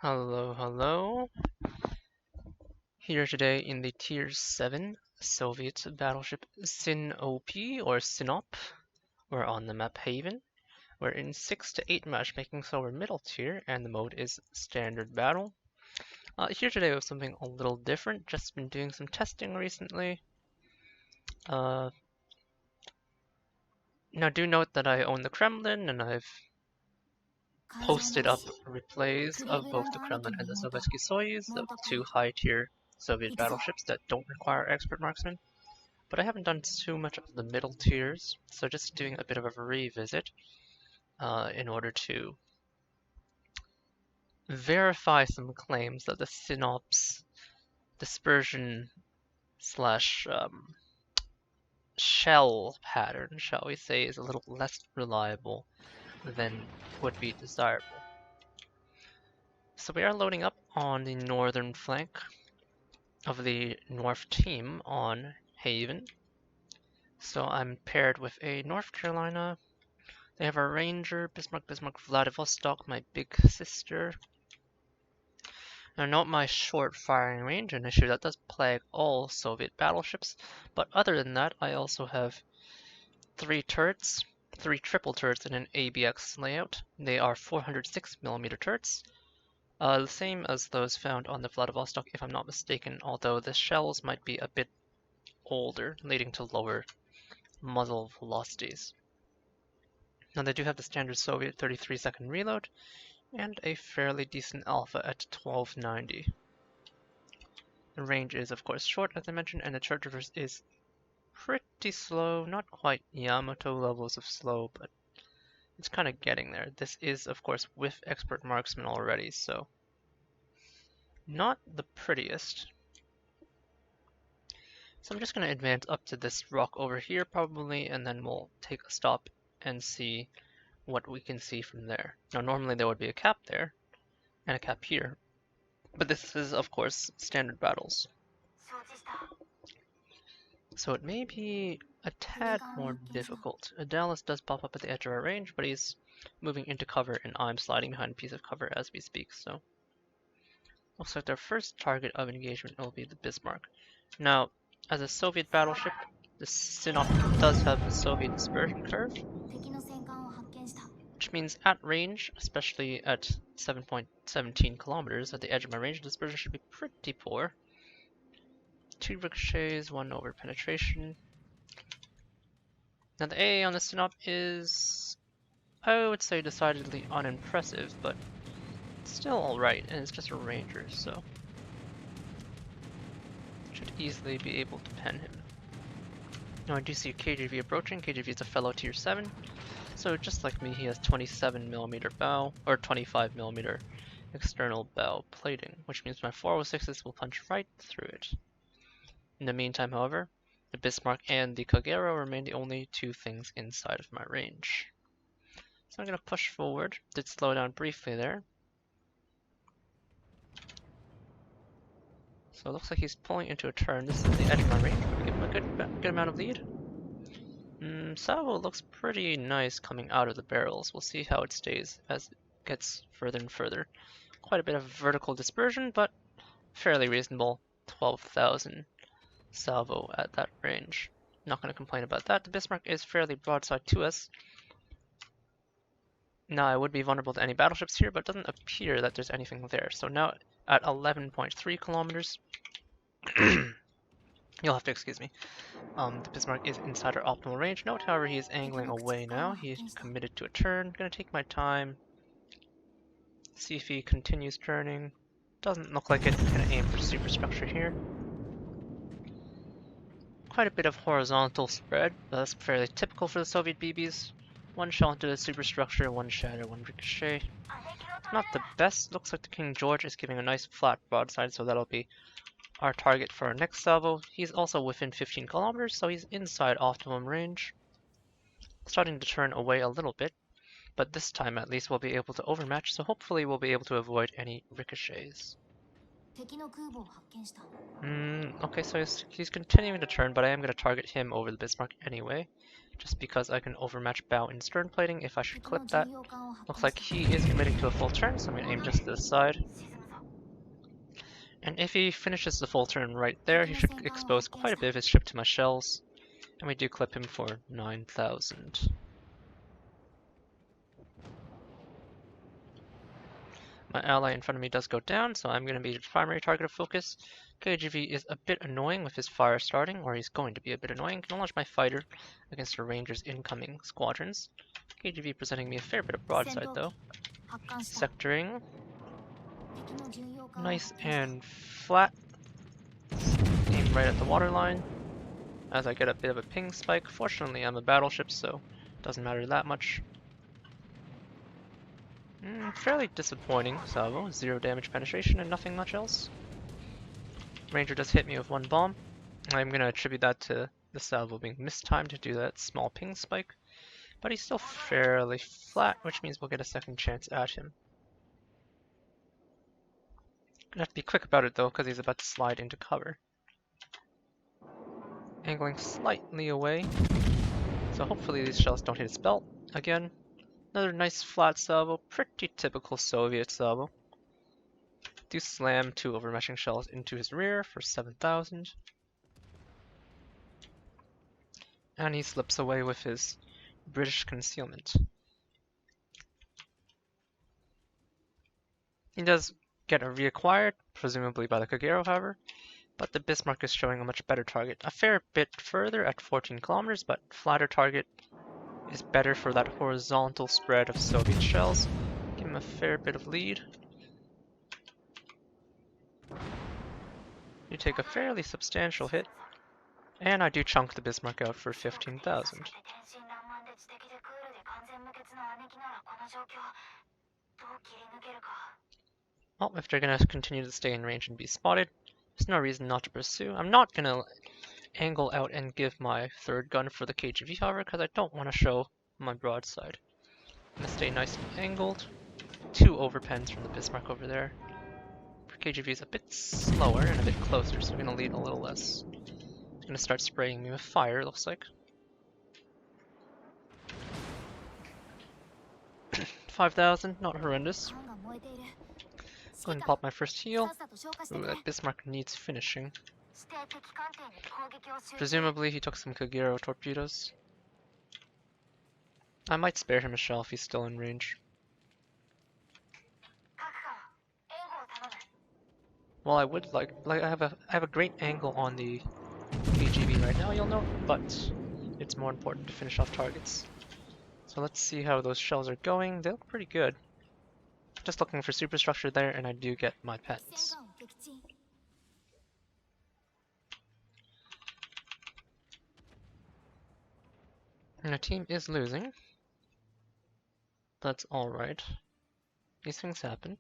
Hello, hello. Here today in the Tier 7 Soviet battleship Sinop or Sinop. We're on the map Haven. We're in 6 to 8 matchmaking, so we're middle tier, and the mode is standard battle. Here today we have something a little different, just been doing some testing recently. Now do note that I own the Kremlin, and I've posted up replays of both the Kremlin and the Sovietsky Soyuz, the two high-tier Soviet battleships that don't require expert marksmen. But I haven't done too much of the middle tiers, so just doing a bit of a revisit in order to verify some claims that the Sinop's dispersion slash shell pattern, shall we say, is a little less reliable than would be desirable. So we are loading up on the northern flank of the North team on Haven. So I'm paired with a North Carolina. They have a Ranger, Bismarck, Vladivostok, my big sister. Now note my short firing range, an issue that does plague all Soviet battleships, but other than that I also have three triple turrets in an ABX layout. They are 406mm turrets, the same as those found on the Vladivostok if I'm not mistaken, although the shells might be a bit older, leading to lower muzzle velocities. Now they do have the standard Soviet 33-second reload, and a fairly decent alpha at 1290. The range is of course short as I mentioned, and the charge reverse is pretty slow, not quite Yamato levels of slow, but it's kind of getting there. This is of course with expert marksman already, so not the prettiest. So I'm just going to advance up to this rock over here probably, and then we'll take a stop and see what we can see from there. Now normally there would be a cap there, and a cap here, but this is of course standard battles. So it may be a tad more difficult. A Dallas does pop up at the edge of our range, but he's moving into cover and I'm sliding behind a piece of cover as we speak, so looks like their first target of engagement will be the Bismarck. Now, as a Soviet battleship, the Sinop does have a Soviet dispersion curve, which means at range, especially at 7.17 kilometers at the edge of my range, dispersion should be pretty poor. 2 ricochets, 1 over penetration. Now the AA on the Sinop is, I would say, decidedly unimpressive, but it's still alright, and it's just a Ranger, so should easily be able to pen him. Now I do see KGV approaching. KGV is a fellow tier 7, so just like me, he has 27mm bow, or 25mm external bow plating, which means my 406s will punch right through it. In the meantime, however, the Bismarck and the Kagero remain the only two things inside of my range. So I'm going to push forward. Did slow down briefly there. So it looks like he's pulling into a turn. This is the edge of my range, but we give him a good amount of lead. Salvo looks pretty nice coming out of the barrels. We'll see how it stays as it gets further and further. Quite a bit of vertical dispersion, but fairly reasonable. 12,000 salvo at that range. Not going to complain about that. The Bismarck is fairly broadside to us. Now I would be vulnerable to any battleships here, but it doesn't appear that there's anything there. So now at 11.3 kilometers, you'll have to excuse me. The Bismarck is inside our optimal range. Note, however, he is angling away now. He's committed to a turn. Gonna take my time. See if he continues turning. Doesn't look like it. Gonna aim for superstructure here. Quite a bit of horizontal spread. That's fairly typical for the Soviet BBs. One shell into the superstructure, one shatter, one ricochet. Not the best. Looks like the King George is giving a nice flat broadside, so that'll be our target for our next salvo. He's also within 15 kilometers, so he's inside optimum range. Starting to turn away a little bit, but this time at least we'll be able to overmatch, so hopefully we'll be able to avoid any ricochets. Okay, so he's continuing to turn, but I am going to target him over the Bismarck anyway. just because I can overmatch bow and stern plating if I should clip that. Looks like he is committing to a full turn, so I'm going to aim just to the side. And if he finishes the full turn right there, he should expose quite a bit of his ship to my shells. And we do clip him for 9,000. My ally in front of me does go down, so I'm going to be the primary target of focus. KGV is a bit annoying with his fire starting, or he's going to be a bit annoying. Can launch my fighter against the Ranger's incoming squadrons. KGV presenting me a fair bit of broadside though. Sectoring. Nice and flat. Aim right at the waterline. As I get a bit of a ping spike. Fortunately I'm a battleship, so it doesn't matter that much. Fairly disappointing salvo, 0 damage penetration and nothing much else. Ranger does hit me with 1 bomb. I'm going to attribute that to the salvo being mistimed to do that small ping spike. But he's still fairly flat, which means we'll get a second chance at him. Gonna have to be quick about it though, because he's about to slide into cover. Angling slightly away, so hopefully these shells don't hit his belt. Again, another nice flat salvo, pretty typical Soviet salvo. Do slam 2 overmatching shells into his rear for 7,000. And he slips away with his British concealment. He does get reacquired, presumably by the Kagero, however, but the Bismarck is showing a much better target. A fair bit further at 14 kilometers, but flatter target is better for that horizontal spread of Soviet shells. Give him a fair bit of lead. You take a fairly substantial hit, and I do chunk the Bismarck out for 15,000. Well, if they're going to continue to stay in range and be spotted, there's no reason not to pursue. I'm not going to angle out and give my third gun for the KGV, however, because I don't want to show my broadside. I'm going to stay nice and angled. 2 overpens from the Bismarck over there. KGV is a bit slower and a bit closer, so I'm going to lead a little less. He's going to start spraying me with fire, it looks like. 5,000, not horrendous. Go ahead and pop my first heal. Ooh, that Bismarck needs finishing. Presumably he took some Kagero torpedoes. I might spare him a shell if he's still in range. Well, I would like I have a great angle on the KGV right now, you'll note, but it's more important to finish off targets. So let's see how those shells are going. They look pretty good. Just looking for superstructure there, and I do get my pens. And the team is losing. That's alright. These things happen.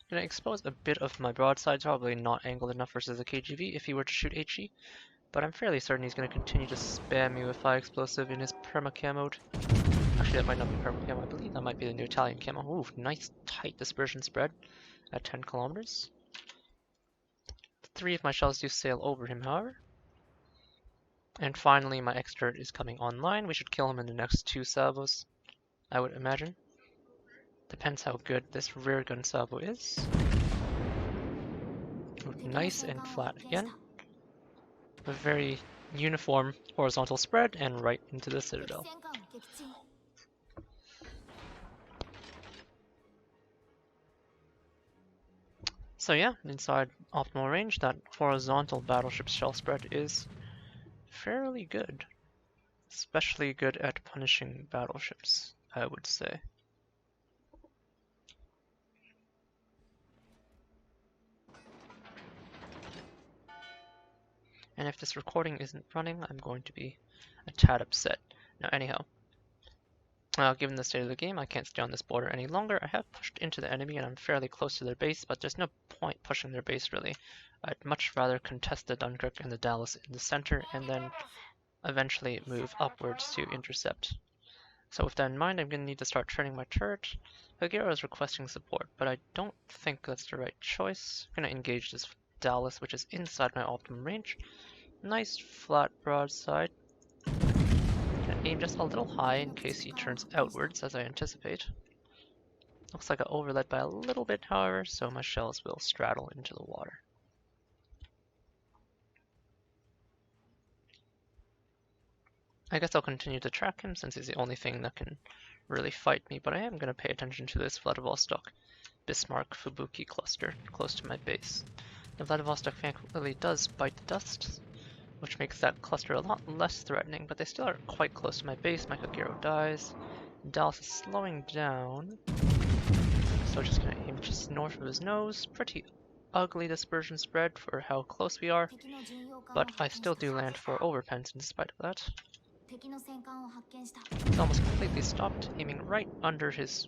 Gonna expose a bit of my broadside, probably not angled enough versus a KGV if he were to shoot HE, but I'm fairly certain he's gonna continue to spam me with high explosive in his perma camo. Actually, that might not be perma camo, I believe that might be the new Italian camo. Ooh, nice tight dispersion spread at 10 kilometers. 3 of my shells do sail over him, however. And finally, my extort is coming online. We should kill him in the next 2 salvos, I would imagine. Depends how good this rear gun salvo is. Ooh, nice and flat again. A very uniform horizontal spread and right into the citadel. So yeah, inside optimal range, that horizontal battleship shell spread is fairly good. Especially good at punishing battleships, I would say. And if this recording isn't running, I'm going to be a tad upset. Now anyhow, given the state of the game, I can't stay on this border any longer. I have pushed into the enemy and I'm fairly close to their base, but there's no point pushing their base really. I'd much rather contest the Dunkirk and the Dallas in the center and then eventually move upwards to intercept. So with that in mind, I'm going to need to start turning my turret. Kagero is requesting support, but I don't think that's the right choice. I'm going to engage this Dallas, which is inside my optimum range. Nice flat broadside. aim just a little high in case he turns outwards, as I anticipate. Looks like I overled by a little bit, however, so my shells will straddle into the water. I guess I'll continue to track him since he's the only thing that can really fight me, but I am going to pay attention to this Vladivostok Bismarck Fubuki cluster close to my base. The Vladivostok thankfully does bite the dust, which makes that cluster a lot less threatening, but they still are quite close to my base. My Kagero dies. Dallas is slowing down, so just going to aim just north of his nose. Pretty ugly dispersion spread for how close we are, but I still do land 4 overpens in spite of that. It's almost completely stopped, aiming right under his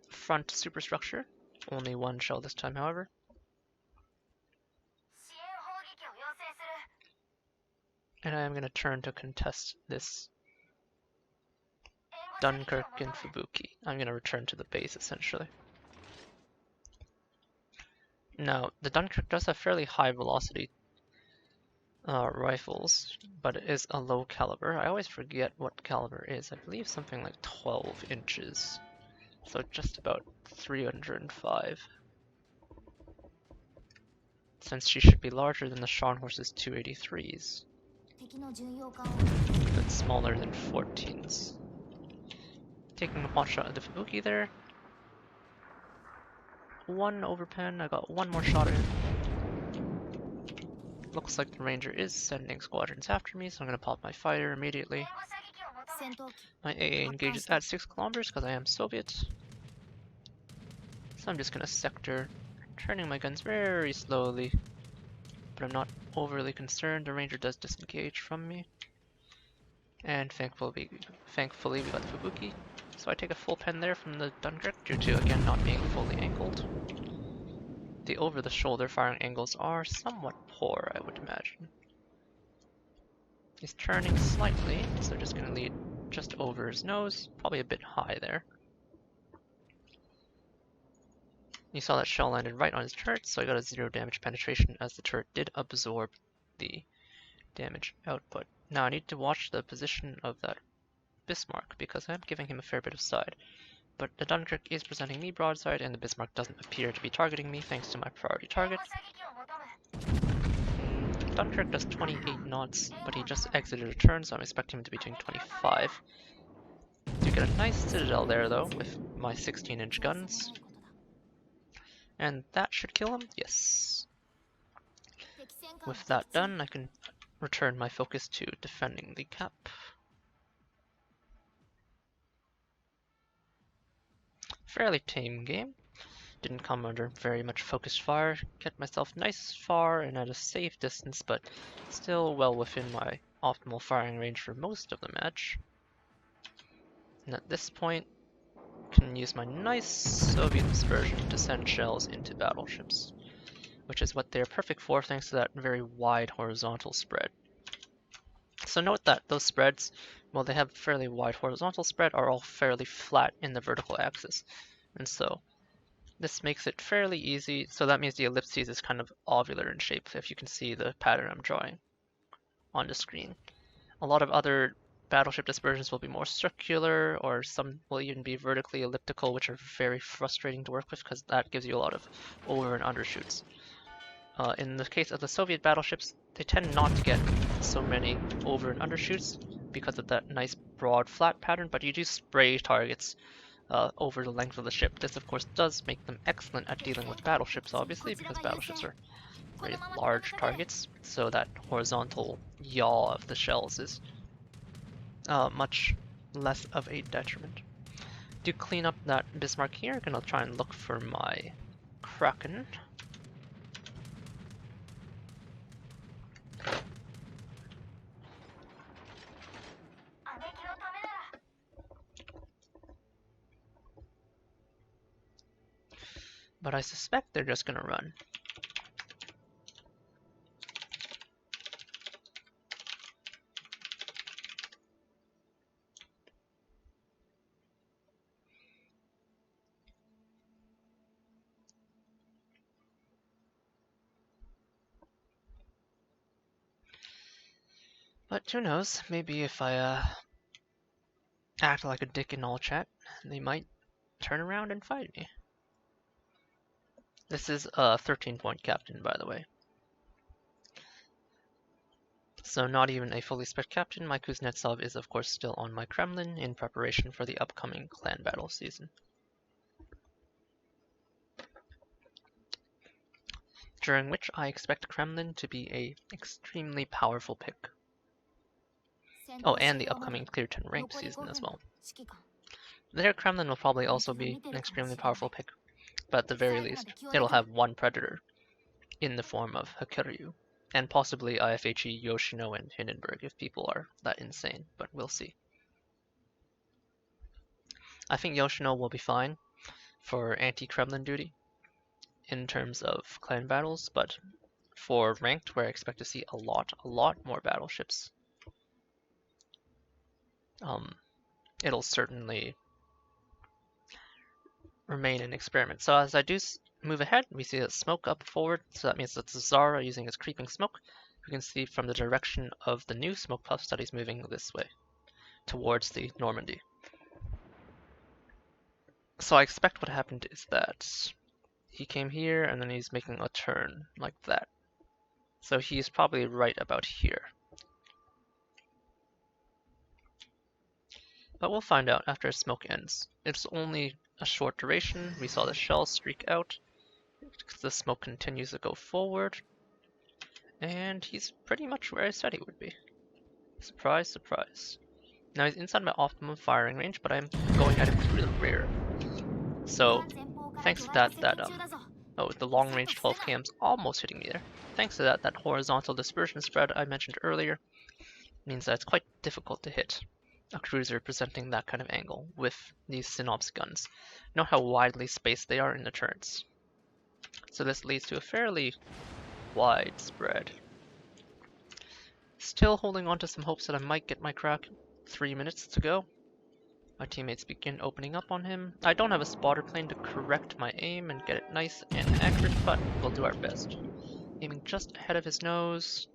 front superstructure. Only 1 shell this time, however. And I am going to turn to contest this Dunkirk and Fubuki. I'm going to return to the base, essentially. Now, the Dunkirk does have fairly high velocity rifles, but it is a low caliber. I always forget what caliber is. I believe something like 12 inches. So just about 305. Since she should be larger than the Scharnhorst's 283s. But smaller than 14s. Taking a pot shot at the Fubuki there. 1 overpen, I got 1 more shot at him. Looks like the Ranger is sending squadrons after me, so I'm going to pop my fighter immediately. My AA engages at 6 kilometers because I am Soviet. So I'm just going to sector, turning my guns very slowly. But I'm not overly concerned. The Ranger does disengage from me. And thankfully we got the Fubuki. So I take a full pen there from the Dunkirk due to, again, not being fully angled. The over-the-shoulder firing angles are somewhat poor, I would imagine. He's turning slightly, so just going to lead just over his nose, probably a bit high there. You saw that shell landed right on his turret, so I got a 0 damage penetration as the turret did absorb the damage output. Now I need to watch the position of that Bismarck because I'm giving him a fair bit of side. But the Dunkirk is presenting me broadside and the Bismarck doesn't appear to be targeting me thanks to my priority target. Dunkirk does 28 knots, but he just exited a turn, so I'm expecting him to be doing 25. Do get a nice citadel there though with my 16-inch guns. And that should kill him? Yes. With that done, I can return my focus to defending the cap. Fairly tame game. Didn't come under very much focused fire. Kept myself nice far and at a safe distance, but still well within my optimal firing range for most of the match. And at this point, can use my nice Soviet dispersion to send shells into battleships, which is what they're perfect for thanks to that very wide horizontal spread. So note that those spreads, while they have fairly wide horizontal spread, are all fairly flat in the vertical axis. And so this makes it fairly easy. So that means the ellipses is kind of ovular in shape, if you can see the pattern I'm drawing on the screen. A lot of other battleship dispersions will be more circular, or some will even be vertically elliptical, which are very frustrating to work with because that gives you a lot of over and undershoots. In the case of the Soviet battleships, they tend not to get so many over and undershoots because of that nice broad flat pattern, but you do spray targets over the length of the ship. This of course does make them excellent at dealing with battleships, obviously, because battleships are very large targets, so that horizontal yaw of the shells is much less of a detriment. To clean up that Bismarck here, I'm gonna try and look for my Kraken. But I suspect they're just gonna run. But who knows, maybe if I act like a dick in all chat, they might turn around and fight me. This is a 13-point captain, by the way. So not even a fully spec captain, my Kuznetsov is of course still on my Kremlin in preparation for the upcoming clan battle season. During which I expect Kremlin to be a extremely powerful pick. Oh, and the upcoming Clear 10 ranked season as well. Their Kremlin will probably also be an extremely powerful pick, but at the very least, it'll have one predator in the form of Hakuryu, and possibly IFHE, Yoshino, and Hindenburg if people are that insane, but we'll see. I think Yoshino will be fine for anti-Kremlin duty in terms of clan battles, but for ranked, where I expect to see a lot more battleships, it'll certainly remain an experiment. So as I do move ahead, we see a smoke up forward, so that means that's Zara using his creeping smoke. We can see from the direction of the new smoke puffs that he's moving this way, towards the Normandy. So I expect what happened is that he came here and then he's making a turn like that. So he's probably right about here. But we'll find out after smoke ends. It's only a short duration. We saw the shell streak out. The smoke continues to go forward. And he's pretty much where I said he would be. Surprise, surprise. Now he's inside my optimum firing range, but I'm going at him through the rear. So, thanks to that, the long range 12 km's almost hitting me there. Thanks to that horizontal dispersion spread I mentioned earlier means that it's quite difficult to hit a cruiser presenting that kind of angle with these Sinop's guns. Know how widely spaced they are in the turrets. So this leads to a fairly wide spread. Still holding on to some hopes that I might get my Kraken. 3 minutes to go. My teammates begin opening up on him. I don't have a spotter plane to correct my aim and get it nice and accurate, but we'll do our best. Aiming just ahead of his nose.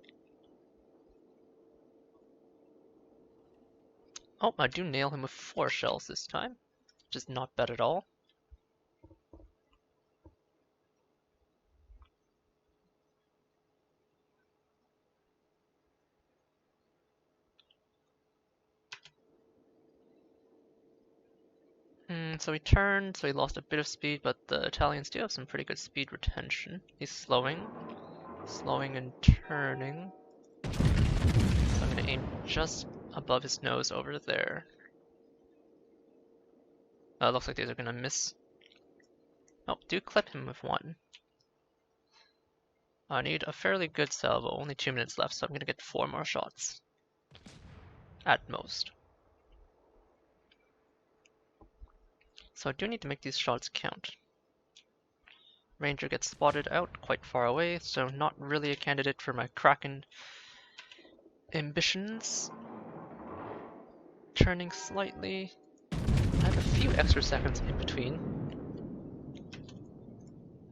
Oh, I do nail him with 4 shells this time, which is not bad at all. So he turned, so he lost a bit of speed, but the Italians do have some pretty good speed retention. He's slowing and turning. So I'm gonna aim just above his nose over there. Looks like these are gonna miss. Oh, do clip him with 1. I need a fairly good salvo, only 2 minutes left, so I'm gonna get 4 more shots. At most. So I do need to make these shots count. Ranger gets spotted out quite far away, so not really a candidate for my Kraken ambitions. Turning slightly. I have a few extra seconds in between.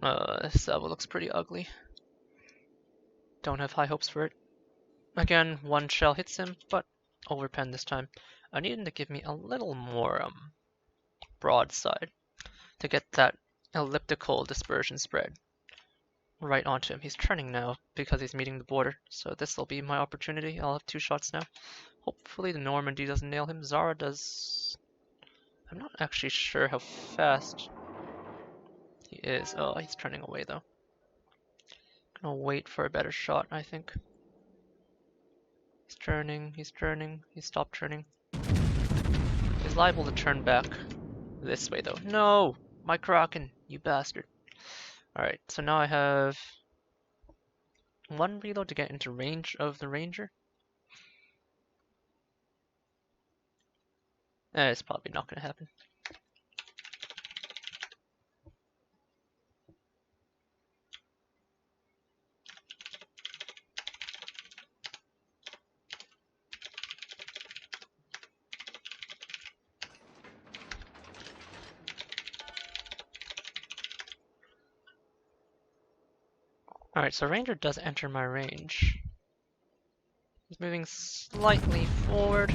This salvo looks pretty ugly. Don't have high hopes for it. Again, 1 shell hits him, but overpen this time. I need him to give me a little more broadside to get that elliptical dispersion spread right onto him. He's turning now because he's meeting the border, so this will be my opportunity. I'll have 2 shots now. Hopefully the Normandy doesn't nail him. Zara does. I'm not actually sure how fast he is. Oh, he's turning away though. Gonna wait for a better shot, I think. He's turning, he stopped turning. He's liable to turn back this way though. No! My Kraken, you bastard. Alright, so now I have 1 reload to get into range of the Ranger. It's probably not gonna happen. Alright, so Ranger does enter my range. He's moving slightly forward.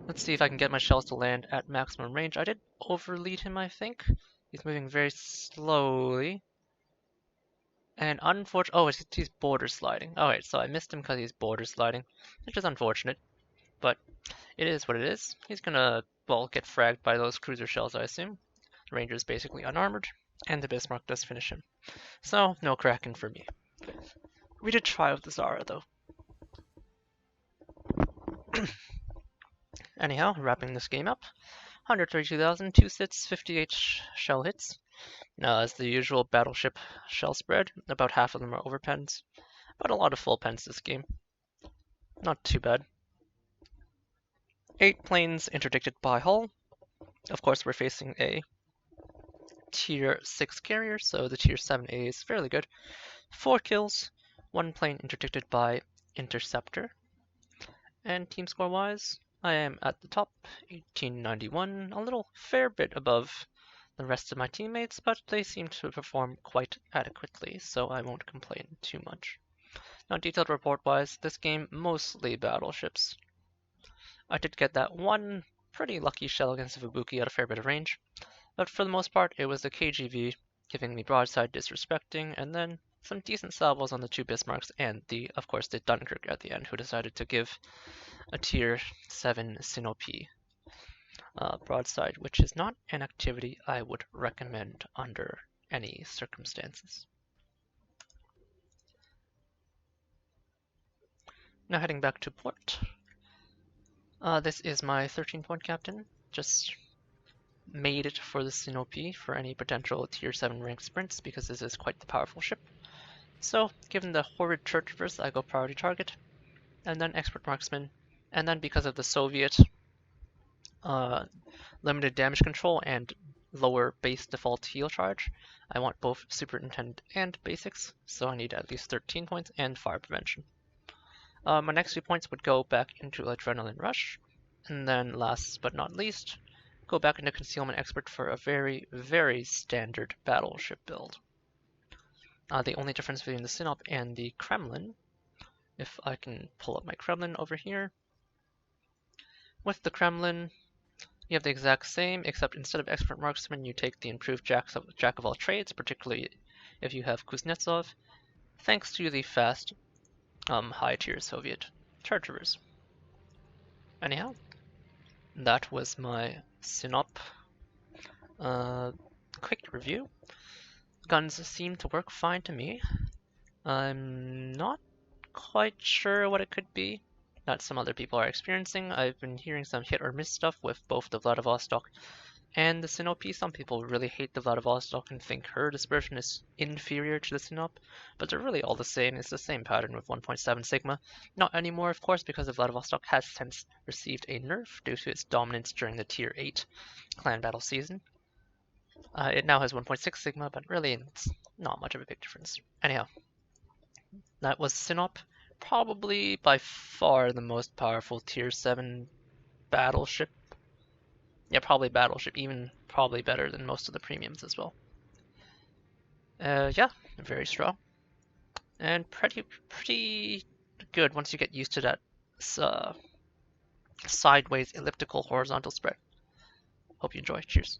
Let's see if I can get my shells to land at maximum range. I did overlead him, I think. He's moving very slowly. And unfortunately, oh, he's border sliding. Alright, so I missed him because he's border sliding, which is unfortunate, but it is what it is. He's gonna, well, get fragged by those cruiser shells, I assume. The Ranger is basically unarmored, and the Bismarck does finish him. So, no Kraken for me. We did try with the Zara, though. Anyhow, wrapping this game up. 132,000, 2 sits, 58 shell hits. As the usual battleship shell spread, about half of them are overpens, but a lot of full pens this game. Not too bad. 8 planes interdicted by hull. Of course, we're facing a tier 6 carrier, so the tier 7A is fairly good. 4 kills, 1 plane interdicted by interceptor. And team score wise, I am at the top, 1891, a little fair bit above the rest of my teammates, but they seem to perform quite adequately, so I won't complain too much. Now, detailed report-wise, this game mostly battleships. I did get that one pretty lucky shell against the Fubuki at a fair bit of range, but for the most part, it was the KGV giving me broadside disrespecting, and then some decent salvos on the 2 Bismarcks, and of course, the Dunkirk at the end, who decided to give a tier 7 Sinop broadside, which is not an activity I would recommend under any circumstances. Now heading back to port. This is my 13-point captain. Just made it for the Sinop for any potential tier 7 rank sprints because this is quite the powerful ship. So, given the horrid churchverse, I go priority target, and then expert marksman, and then because of the Soviet limited damage control and lower base default heal charge, I want both superintendent and basics, so I need at least 13 points and fire prevention. My next 2 points would go back into adrenaline rush, and then last but not least, go back into concealment expert for a very, very standard battleship build. The only difference between the Sinop and the Kremlin, if I can pull up my Kremlin over here, with the Kremlin, you have the exact same, except instead of expert marksman, you take the improved jack of all trades, particularly if you have Kuznetsov, thanks to the fast high tier Soviet chargers. Anyhow, that was my Sinop quick review. Guns seem to work fine to me. I'm not quite sure what it could be that some other people are experiencing. I've been hearing some hit or miss stuff with both the Vladivostok and the Sinop. Some people really hate the Vladivostok and think her dispersion is inferior to the Sinop, but they're really all the same. It's the same pattern with 1.7 sigma. Not anymore, of course, because the Vladivostok has since received a nerf due to its dominance during the tier 8 clan battle season. It now has 1.6 sigma, but really it's not much of a big difference. Anyhow, that was Sinop. Probably by far the most powerful tier 7 battleship. Yeah, probably battleship, even probably better than most of the premiums as well. Yeah, very strong. And pretty good once you get used to that sideways elliptical horizontal spread. Hope you enjoy. Cheers.